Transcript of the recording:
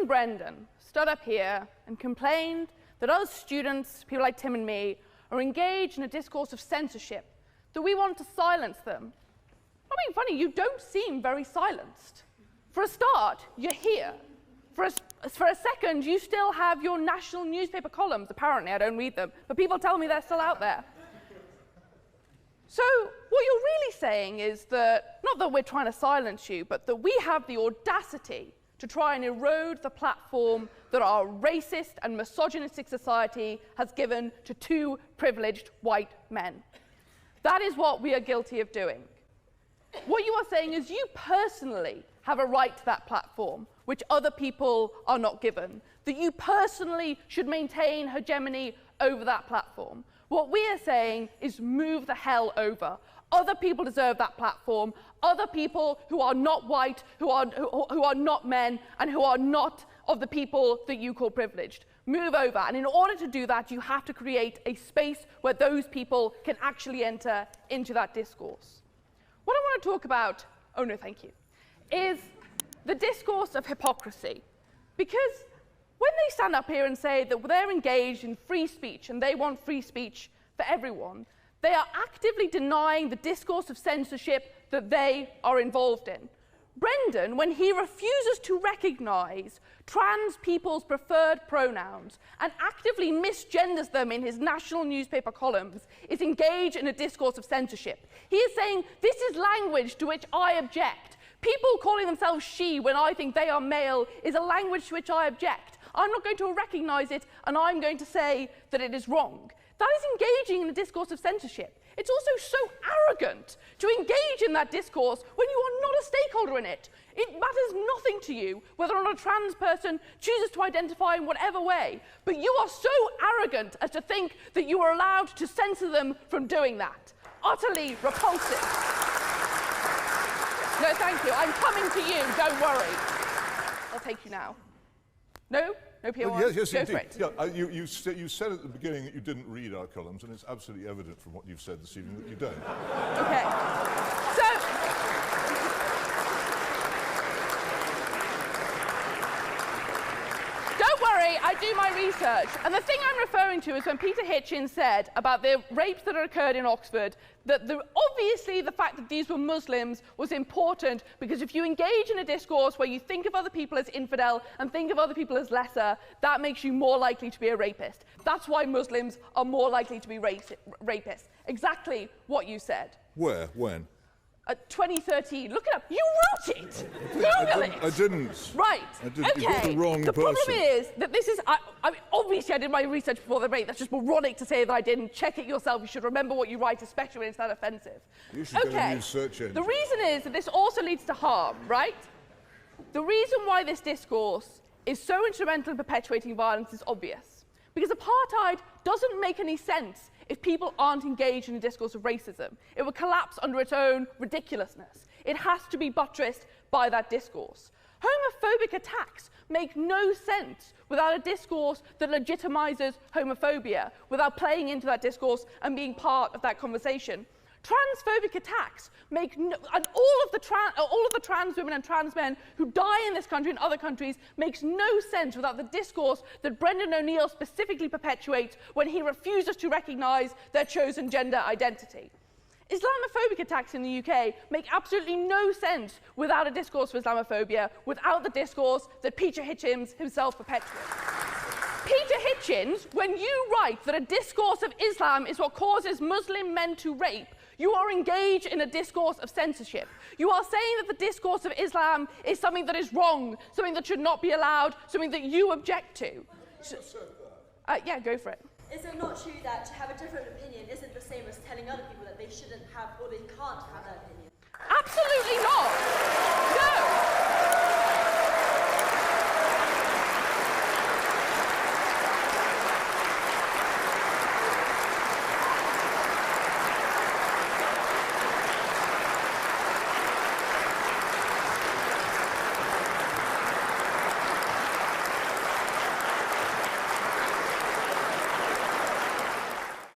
and Brendan stood up here and complained that us students, people like Tim and me, are engaged in a discourse of censorship, that we want to silence them. I mean, funny, you don't seem very silenced. For a start, you're here. For a second, you still have your national newspaper columns. Apparently, I don't read them, but people tell me they're still out there. So what you're really saying is that, not that we're trying to silence you, but that we have the audacity to try and erode the platform that our racist and misogynistic society has given to two privileged white men. That is what we are guilty of doing. What you are saying is you personally have a right to that platform, which other people are not given, that you personally should maintain hegemony over that platform. What we are saying is move the hell over. Other people deserve that platform. Other people who are not white, who are not men, and who are not of the people that you call privileged. Move over. And in order to do that, you have to create a space where those people can actually enter into that discourse. What I want to talk about, oh no, thank you, is the discourse of hypocrisy. Because when they stand up here and say that they're engaged in free speech and they want free speech for everyone, they are actively denying the discourse of censorship that they are involved in. Brendan, when he refuses to recognize trans people's preferred pronouns and actively misgenders them in his national newspaper columns, is engaged in a discourse of censorship. He is saying, this is language to which I object. People calling themselves she when I think they are male is a language to which I object. I'm not going to recognize it, and I'm going to say that it is wrong. That is engaging in a discourse of censorship. It's also so arrogant to engage in that discourse when you are not a stakeholder in it. It matters nothing to you whether or not a trans person chooses to identify in whatever way, but you are so arrogant as to think that you are allowed to censor them from doing that. Utterly repulsive. No, thank you. I'm coming to you, don't worry. I'll take you now. No? No PR1? Well, yes, Go indeed. for it. Yeah, you said at the beginning that you didn't read our columns, and it's absolutely evident from what you've said this evening that you don't. Okay. So, don't worry, I do my research. And the thing I'm referring to is when Peter Hitchens said about the rapes that had occurred in Oxford, that obviously the fact that these were Muslims was important, because if you engage in a discourse where you think of other people as infidel and think of other people as lesser, that makes you more likely to be a rapist. That's why Muslims are more likely to be rapists. Exactly what you said. Where? When? 2013. Look it up. You wrote it. Google it. I didn't. Right. I didn't. Okay. You got the wrong person. Problem is that this is. I mean, obviously, I did my research before the break. That's just moronic to say that I didn't. Check it yourself. You should remember what you write, especially when it's that offensive. You should get a new search engine. The reason is that this also leads to harm, right? The reason why this discourse is so instrumental in perpetuating violence is obvious. Because apartheid doesn't make any sense if people aren't engaged in a discourse of racism. It would collapse under its own ridiculousness. It has to be buttressed by that discourse. Homophobic attacks make no sense without a discourse that legitimizes homophobia, without playing into that discourse and being part of that conversation. Transphobic attacks make and all of the trans women and trans men who die in this country and other countries makes no sense without the discourse that Brendan O'Neill specifically perpetuates when he refuses to recognize their chosen gender identity. Islamophobic attacks in the UK make absolutely no sense without a discourse of Islamophobia, without the discourse that Peter Hitchens himself perpetuates. Peter Hitchens, when you write that a discourse of Islam is what causes Muslim men to rape, you are engaged in a discourse of censorship. You are saying that the discourse of Islam is something that is wrong, something that should not be allowed, something that you object to. Yeah, go for it. Is it not true that to have a different opinion isn't the same as telling other people that they shouldn't have or they can't have that opinion?